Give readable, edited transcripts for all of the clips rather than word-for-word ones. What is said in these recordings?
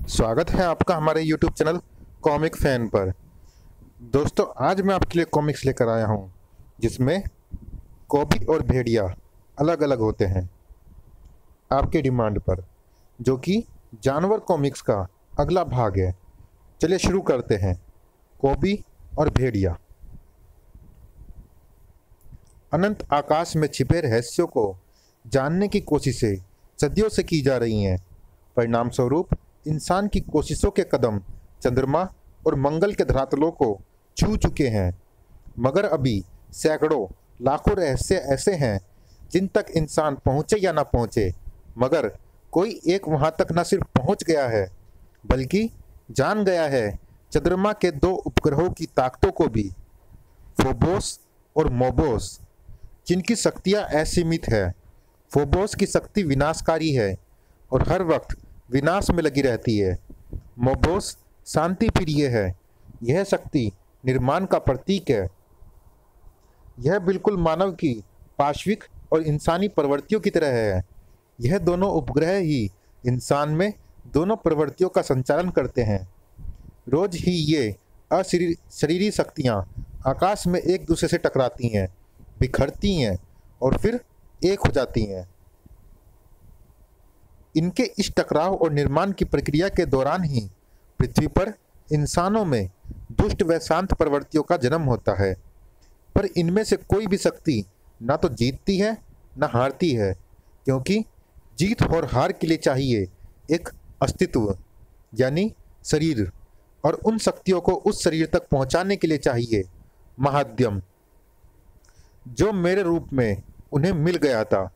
स्वागत है आपका हमारे YouTube चैनल कॉमिक फैन पर। दोस्तों, आज मैं आपके लिए कॉमिक्स लेकर आया हूं जिसमें कॉबी और भेड़िया अलग अलग होते हैं आपके डिमांड पर, जो कि जानवर कॉमिक्स का अगला भाग है। चलिए शुरू करते हैं। कॉबी और भेड़िया। अनंत आकाश में छिपे रहस्यों को जानने की कोशिशें सदियों से की जा रही हैं। परिणाम स्वरूप इंसान की कोशिशों के कदम चंद्रमा और मंगल के धरातलों को छू चुके हैं, मगर अभी सैकड़ों लाखों रहस्य ऐसे हैं जिन तक इंसान पहुंचे या ना पहुंचे, मगर कोई एक वहां तक न सिर्फ पहुंच गया है बल्कि जान गया है चंद्रमा के दो उपग्रहों की ताकतों को भी, फोबोस और मोबोस, जिनकी शक्तियां असीमित है। फोबोस की शक्ति विनाशकारी है और हर वक्त विनाश में लगी रहती है। मोबोस शांति प्रिय है। यह शक्ति निर्माण का प्रतीक है। यह बिल्कुल मानव की पाश्विक और इंसानी प्रवृत्तियों की तरह है। यह दोनों उपग्रह ही इंसान में दोनों प्रवृत्तियों का संचालन करते हैं। रोज ही ये अशरीरी शक्तियाँ आकाश में एक दूसरे से टकराती हैं, बिखरती हैं और फिर एक हो जाती हैं। इनके इस टकराव और निर्माण की प्रक्रिया के दौरान ही पृथ्वी पर इंसानों में दुष्ट व शांत प्रवृत्तियों का जन्म होता है। पर इनमें से कोई भी शक्ति ना तो जीतती है ना हारती है, क्योंकि जीत और हार के लिए चाहिए एक अस्तित्व, यानी शरीर, और उन शक्तियों को उस शरीर तक पहुंचाने के लिए चाहिए महाद्यम, जो मेरे रूप में उन्हें मिल गया था।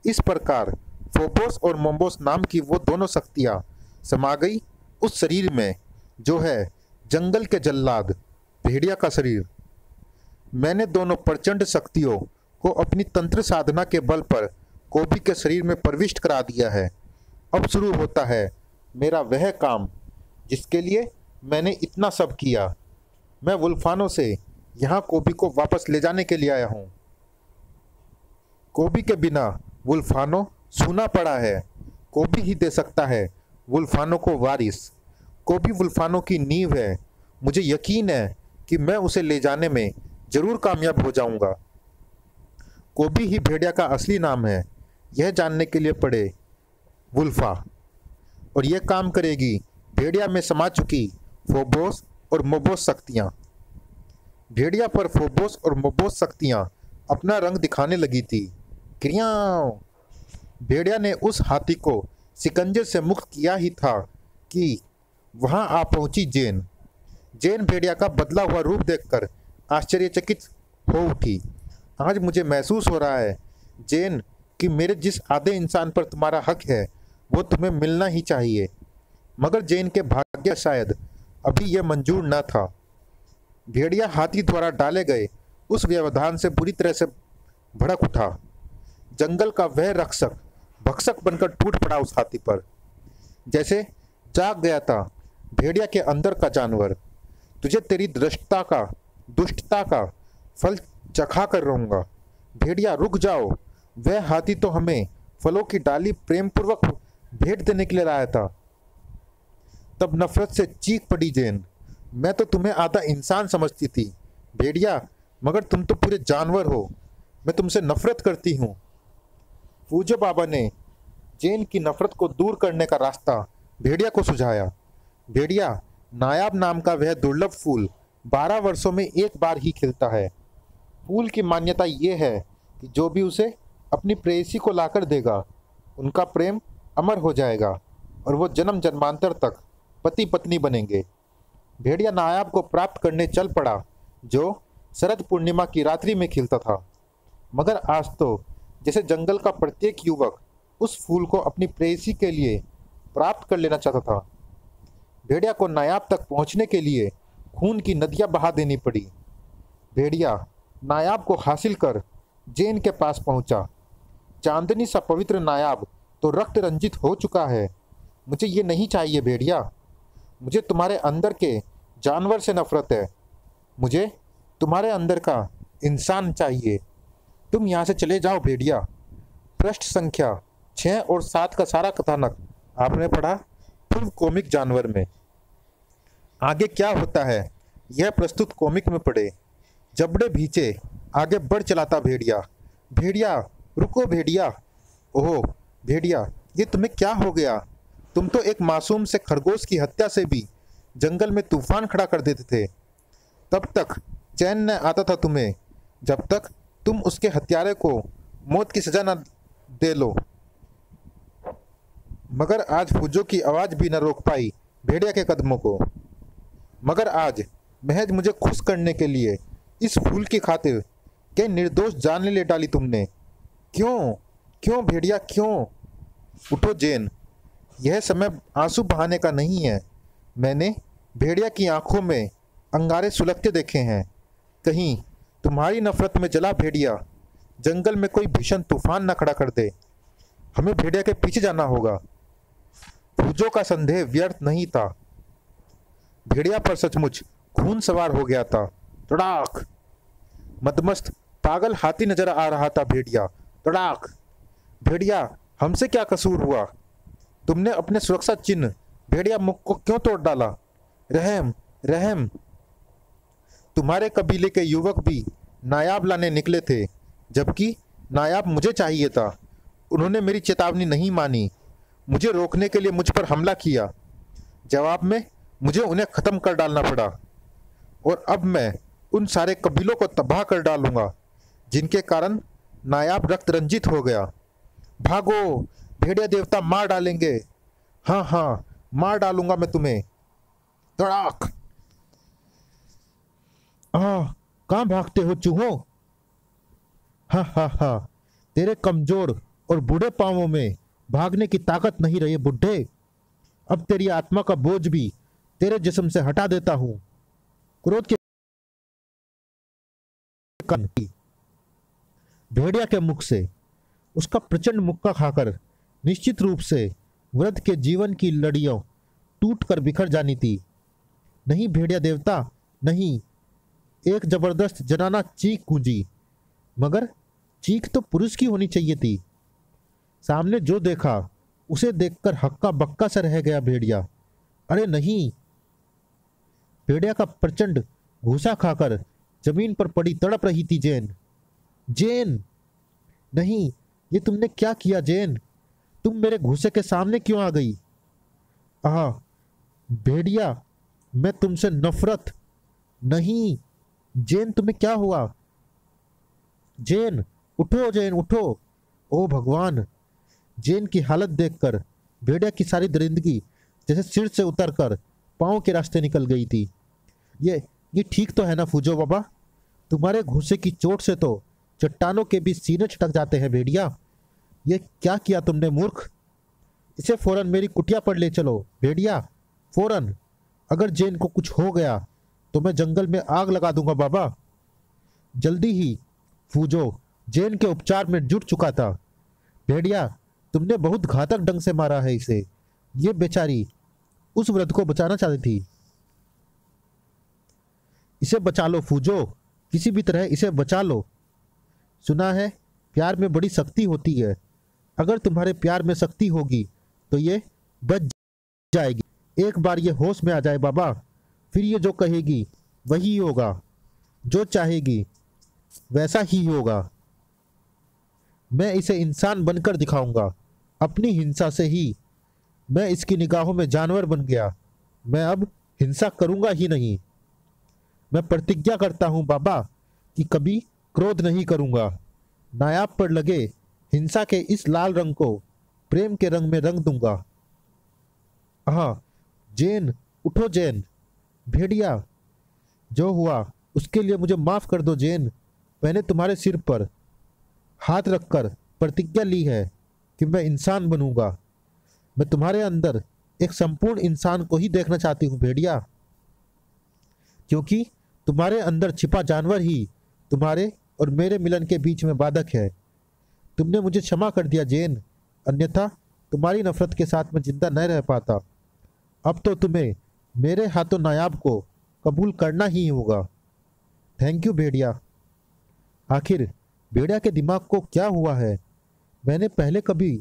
इस प्रकार फोबोस और मोबोस नाम की वो दोनों शक्तियां समा गई उस शरीर में जो है जंगल के जल्लाद भेड़िया का शरीर। मैंने दोनों प्रचंड शक्तियों को अपनी तंत्र साधना के बल पर कॉबी के शरीर में प्रविष्ट करा दिया है। अब शुरू होता है मेरा वह काम जिसके लिए मैंने इतना सब किया। मैं वुल्फानो से यहाँ कॉबी को वापस ले जाने के लिए आया हूँ। कॉबी के बिना वुल्फानो सूना पड़ा है। कॉबी ही दे सकता है वुल्फानो को वारिस। कॉबी वुल्फानो की नींव है। मुझे यकीन है कि मैं उसे ले जाने में जरूर कामयाब हो जाऊंगा। कॉबी ही भेड़िया का असली नाम है, यह जानने के लिए पड़े वुल्फा, और यह काम करेगी भेड़िया में समा चुकी फोबोस और मोबोस शक्तियाँ। भेड़िया पर फोबोस और मोबोस शक्तियाँ अपना रंग दिखाने लगी थी। क्रियाओं! भेड़िया ने उस हाथी को सिकंजे से मुक्त किया ही था कि वहां आ पहुंची जेन। जेन भेड़िया का बदला हुआ रूप देखकर आश्चर्यचकित हो उठी। आज मुझे महसूस हो रहा है जेन कि मेरे जिस आधे इंसान पर तुम्हारा हक है वो तुम्हें मिलना ही चाहिए, मगर जेन के भाग्य शायद अभी यह मंजूर न था। भेड़िया हाथी द्वारा डाले गए उस व्यवधान से बुरी तरह से भड़क उठा। जंगल का वह रक्षक भक्षक बनकर टूट पड़ा उस हाथी पर, जैसे जाग गया था भेड़िया के अंदर का जानवर। तुझे तेरी दुष्टता का फल चखा कर रहूंगा। भेड़िया रुक जाओ, वह हाथी तो हमें फलों की डाली प्रेम पूर्वक भेंट देने के लिए लाया था। तब नफरत से चीख पड़ी जेन। मैं तो तुम्हें आधा इंसान समझती थी भेड़िया, मगर तुम तो पूरे जानवर हो। मैं तुमसे नफरत करती हूँ। पूज्य बाबा ने जेन की नफरत को दूर करने का रास्ता भेड़िया को सुझाया। भेड़िया, नायाब नाम का वह दुर्लभ फूल 12 वर्षों में एक बार ही खिलता है। फूल की मान्यता ये है कि जो भी उसे अपनी प्रेयसी को लाकर देगा, उनका प्रेम अमर हो जाएगा और वो जन्म जन्मांतर तक पति पत्नी बनेंगे। भेड़िया नायाब को प्राप्त करने चल पड़ा, जो शरद पूर्णिमा की रात्रि में खिलता था। मगर आज तो जैसे जंगल का प्रत्येक युवक उस फूल को अपनी प्रेयसी के लिए प्राप्त कर लेना चाहता था। भेड़िया को नायाब तक पहुंचने के लिए खून की नदियां बहा देनी पड़ी। भेड़िया नायाब को हासिल कर जेन के पास पहुंचा। चांदनी सा पवित्र नायाब तो रक्त रंजित हो चुका है। मुझे ये नहीं चाहिए भेड़िया। मुझे तुम्हारे अंदर के जानवर से नफरत है। मुझे तुम्हारे अंदर का इंसान चाहिए। तुम यहाँ से चले जाओ भेड़िया। पृष्ठ संख्या 6 और 7 का सारा कथानक आपने पढ़ा। पूर्व कॉमिक जानवर में। आगे क्या होता है यह प्रस्तुत कॉमिक में पढ़े। जबड़े भींचे आगे बढ़ चलाता भेड़िया। भेड़िया रुको भेड़िया। ओह भेड़िया, ये तुम्हें क्या हो गया? तुम तो एक मासूम से खरगोश की हत्या से भी जंगल में तूफान खड़ा कर देते थे। तब तक चैन न आता था तुम्हें जब तक तुम उसके हत्यारे को मौत की सजा न दे लो। मगर आज फूजो की आवाज़ भी न रोक पाई भेड़िया के कदमों को। मगर आज महज मुझे खुश करने के लिए, इस फूल की खातिर क्या निर्दोष जान ले डाली तुमने? क्यों क्यों भेड़िया क्यों? उठो जेन, यह समय आंसू बहाने का नहीं है। मैंने भेड़िया की आंखों में अंगारे सुलगते देखे हैं। कहीं तुम्हारी नफरत में जला भेड़िया जंगल में कोई भीषण तूफान न खड़ा कर दे। हमें भेड़िया के पीछे जाना होगा। फूजो का संदेह व्यर्थ नहीं था। भेड़िया पर सचमुच खून सवार हो गया था। तड़ाक! मदमस्त पागल हाथी नजर आ रहा था भेड़िया। तड़ाक! भेड़िया, हमसे क्या कसूर हुआ? तुमने अपने सुरक्षा चिन्ह भेड़िया मुख को क्यों तोड़ डाला? रहम रहम! तुम्हारे कबीले के युवक भी नायाब लाने निकले थे, जबकि नायाब मुझे चाहिए था। उन्होंने मेरी चेतावनी नहीं मानी, मुझे रोकने के लिए मुझ पर हमला किया। जवाब में मुझे उन्हें ख़त्म कर डालना पड़ा। और अब मैं उन सारे कबीलों को तबाह कर डालूंगा जिनके कारण नायाब रक्त रंजित हो गया। भागो, भेड़िया देवता मार डालेंगे। हाँ हाँ, मार डालूंगा मैं तुम्हें। तड़ाक! कहाँ भागते हो चूहों? हा हा हा, तेरे कमजोर और बूढ़े पांवों में भागने की ताकत नहीं रही बुढ़े। अब तेरी आत्मा का बोझ भी तेरे जिस्म से हटा देता हूं। क्रोध के भेड़िया के मुख से उसका प्रचंड मुक्का खाकर निश्चित रूप से वृद्ध के जीवन की लड़ियों टूट कर बिखर जानी थी। नहीं भेड़िया देवता, नहीं! एक जबरदस्त जनाना चीख गूंजी, मगर चीख तो पुरुष की होनी चाहिए थी। सामने जो देखा उसे देखकर हक्का बक्का सा रह गया भेड़िया। अरे नहीं! भेड़िया का प्रचंड घूसा खाकर जमीन पर पड़ी तड़प रही थी जेन। जेन! नहीं, ये तुमने क्या किया जेन? तुम मेरे घूसे के सामने क्यों आ गई? भेड़िया, मैं तुमसे नफरत। नहीं जेन, तुम्हें क्या हुआ? जेन उठो, जेन उठो। ओ भगवान! जेन की हालत देखकर भेड़िया की सारी दरिंदगी जैसे सिर से उतरकर पांव के रास्ते निकल गई थी। ये ठीक तो है ना फूजो बाबा? तुम्हारे घूसे की चोट से तो चट्टानों के भी सीने छिटक जाते हैं भेड़िया। ये क्या किया तुमने मूर्ख? इसे फौरन मेरी कुटिया पर ले चलो भेड़िया, फौरन। अगर जेन को कुछ हो गया तो मैं जंगल में आग लगा दूंगा बाबा। जल्दी ही। फूजो जेन के उपचार में जुट चुका था। भेड़िया, तुमने बहुत घातक ढंग से मारा है इसे। ये बेचारी उस वृद्ध को बचाना चाहती थी। इसे बचा लो फूजो, किसी भी तरह इसे बचा लो। सुना है प्यार में बड़ी शक्ति होती है। अगर तुम्हारे प्यार में शक्ति होगी तो ये बच जाएगी। एक बार ये होश में आ जाए बाबा, फिर ये जो कहेगी वही होगा, जो चाहेगी वैसा ही होगा। मैं इसे इंसान बनकर दिखाऊंगा। अपनी हिंसा से ही मैं इसकी निगाहों में जानवर बन गया। मैं अब हिंसा करूंगा ही नहीं। मैं प्रतिज्ञा करता हूं बाबा कि कभी क्रोध नहीं करूंगा। नायाब पर लगे हिंसा के इस लाल रंग को प्रेम के रंग में रंग दूंगा। जेन उठो जेन। भेड़िया, जो हुआ उसके लिए मुझे माफ कर दो जेन। मैंने तुम्हारे सिर पर हाथ रखकर प्रतिज्ञा ली है कि मैं इंसान बनूंगा। मैं तुम्हारे अंदर एक संपूर्ण इंसान को ही देखना चाहती हूँ भेड़िया, क्योंकि तुम्हारे अंदर छिपा जानवर ही तुम्हारे और मेरे मिलन के बीच में बाधक है। तुमने मुझे क्षमा कर दिया जेन, अन्यथा तुम्हारी नफरत के साथ मैं जिंदा न रह पाता। अब तो तुम्हें मेरे हाथों नायाब को कबूल करना ही होगा। थैंक यू भेड़िया। आखिर भेड़िया के दिमाग को क्या हुआ है? मैंने पहले कभी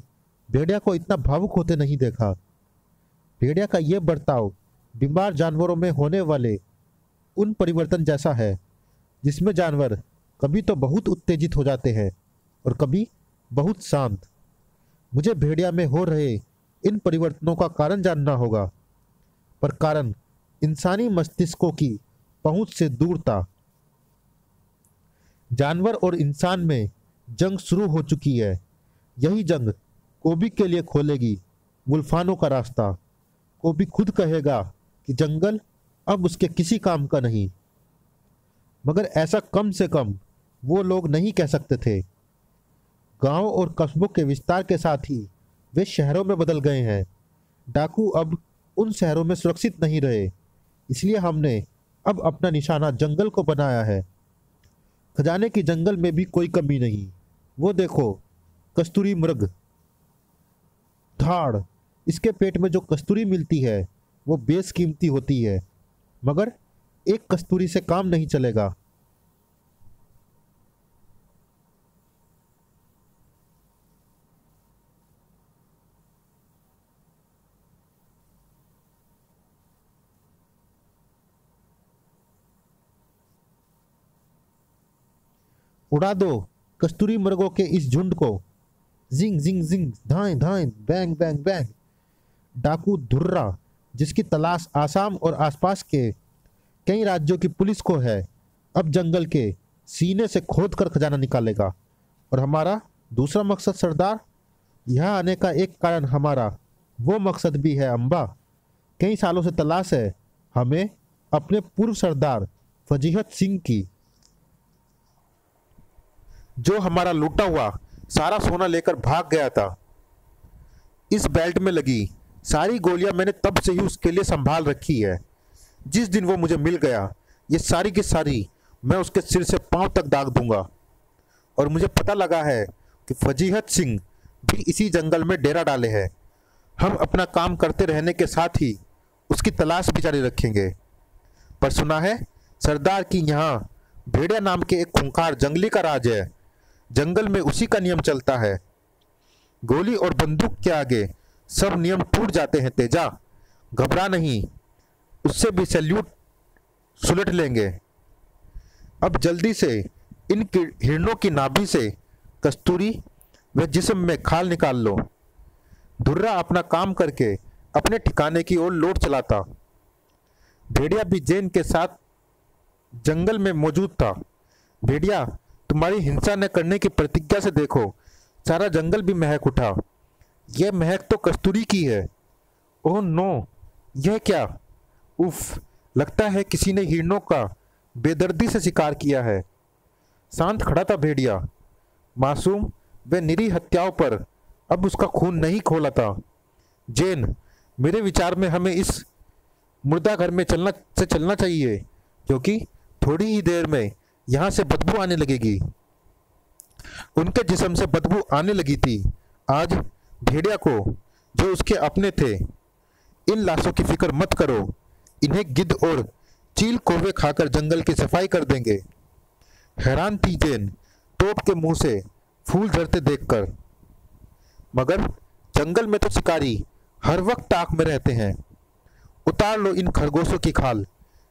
भेड़िया को इतना भावुक होते नहीं देखा। भेड़िया का ये बर्ताव बीमार जानवरों में होने वाले उन परिवर्तन जैसा है जिसमें जानवर कभी तो बहुत उत्तेजित हो जाते हैं और कभी बहुत शांत। मुझे भेड़िया में हो रहे इन परिवर्तनों का कारण जानना होगा, पर कारण इंसानी मस्तिष्कों की पहुंच से दूर था। जानवर और इंसान में जंग शुरू हो चुकी है। यही जंग कोबी के लिए खोलेगी वुल्फानो का रास्ता। कोबी खुद कहेगा कि जंगल अब उसके किसी काम का नहीं, मगर ऐसा कम से कम वो लोग नहीं कह सकते थे। गांव और कस्बों के विस्तार के साथ ही वे शहरों में बदल गए हैं। डाकू अब उन शहरों में सुरक्षित नहीं रहे, इसलिए हमने अब अपना निशाना जंगल को बनाया है। खजाने की जंगल में भी कोई कमी नहीं। वो देखो, कस्तूरी मृग। धाड़, इसके पेट में जो कस्तूरी मिलती है वो बेशकीमती होती है, मगर एक कस्तूरी से काम नहीं चलेगा। उड़ा दो कस्तूरी मृगों के इस झुंड को। जिंग जिंग जिंग, धाएं धाएं, बैंग बैंग बैंग। डाकू धुर्रा, जिसकी तलाश आसाम और आसपास के कई राज्यों की पुलिस को है, अब जंगल के सीने से खोद कर खजाना निकालेगा। और हमारा दूसरा मकसद सरदार, यहाँ आने का एक कारण हमारा वो मकसद भी है अम्बा। कई सालों से तलाश है हमें अपने पूर्व सरदार फजीहत सिंह की, जो हमारा लूटा हुआ सारा सोना लेकर भाग गया था। इस बेल्ट में लगी सारी गोलियां मैंने तब से ही उसके लिए संभाल रखी है। जिस दिन वो मुझे मिल गया, ये सारी की सारी मैं उसके सिर से पांव तक दाग दूंगा। और मुझे पता लगा है कि फजीहत सिंह भी इसी जंगल में डेरा डाले हैं। हम अपना काम करते रहने के साथ ही उसकी तलाश भी जारी रखेंगे। पर सुना है सरदार की यहाँ भेड़िया नाम के एक खूंखार जंगली का राज है। जंगल में उसी का नियम चलता है। गोली और बंदूक के आगे सब नियम टूट जाते हैं तेजा। घबरा नहीं, उससे भी सैल्यूट सुलट लेंगे। अब जल्दी से इन हिरणों की नाभि से कस्तूरी व जिस्म में खाल निकाल लो। धुर्रा अपना काम करके अपने ठिकाने की ओर लौट चला था। भेड़िया भी जैन के साथ जंगल में मौजूद था। भेड़िया, तुम्हारी हिंसा न करने की प्रतिज्ञा से देखो, सारा जंगल भी महक उठा। यह महक तो कस्तूरी की है। ओह नो, यह क्या? उफ, लगता है किसी ने हिरणों का बेदर्दी से शिकार किया है। शांत खड़ा था भेड़िया। मासूम व निरीह हत्याओं पर अब उसका खून नहीं खोला था। जैन, मेरे विचार में हमें इस मुर्दा घर में चलना चाहिए, क्योंकि थोड़ी ही देर में यहाँ से बदबू आने लगेगी। उनके जिस्म से बदबू आने लगी थी। आज भेड़िया को, जो उसके अपने थे, इन लाशों की फिक्र मत करो। इन्हें गिद्ध और चील कौवे खाकर जंगल की सफाई कर देंगे। हैरान थी जैन तोप के मुंह से फूल झरते देखकर। मगर जंगल में तो शिकारी हर वक्त ताक में रहते हैं। उतार लो इन खरगोशों की खाल,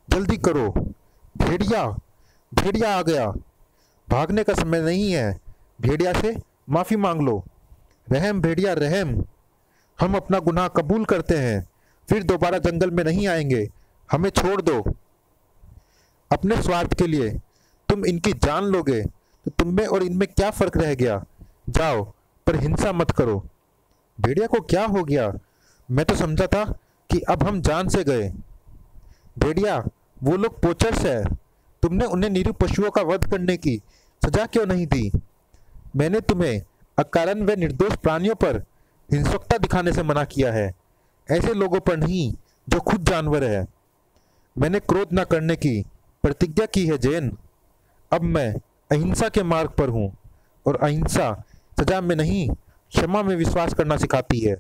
जल्दी करो। भेड़िया, भेड़िया आ गया। भागने का समय नहीं है। भेड़िया से माफ़ी मांग लो। रहम भेड़िया, रहम। हम अपना गुनाह कबूल करते हैं, फिर दोबारा जंगल में नहीं आएंगे। हमें छोड़ दो। अपने स्वार्थ के लिए तुम इनकी जान लोगे तो तुम में और इनमें क्या फ़र्क रह गया? जाओ, पर हिंसा मत करो। भेड़िया को क्या हो गया? मैं तो समझा था कि अब हम जान से गए। भेड़िया, वो लोग पोचर्स है। तुमने उन्हें निरीह पशुओं का वध करने की सजा क्यों नहीं दी? मैंने तुम्हें अकारण व निर्दोष प्राणियों पर हिंसकता दिखाने से मना किया है, ऐसे लोगों पर नहीं जो खुद जानवर है। मैंने क्रोध न करने की प्रतिज्ञा की है जैन। अब मैं अहिंसा के मार्ग पर हूँ, और अहिंसा सजा में नहीं क्षमा में विश्वास करना सिखाती है।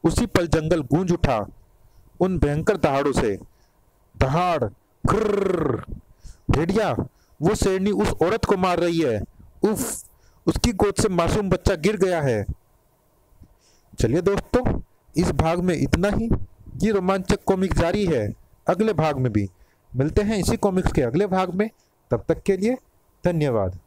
उसी पल जंगल गूंज उठा उन भयंकर दहाड़ों से। दहाड़, ग्रर। भेड़िया, वो शेरनी उस औरत को मार रही है। उफ, उसकी गोद से मासूम बच्चा गिर गया है। चलिए दोस्तों, इस भाग में इतना ही। ये रोमांचक कॉमिक जारी है अगले भाग में भी। मिलते हैं इसी कॉमिक्स के अगले भाग में, तब तक के लिए धन्यवाद।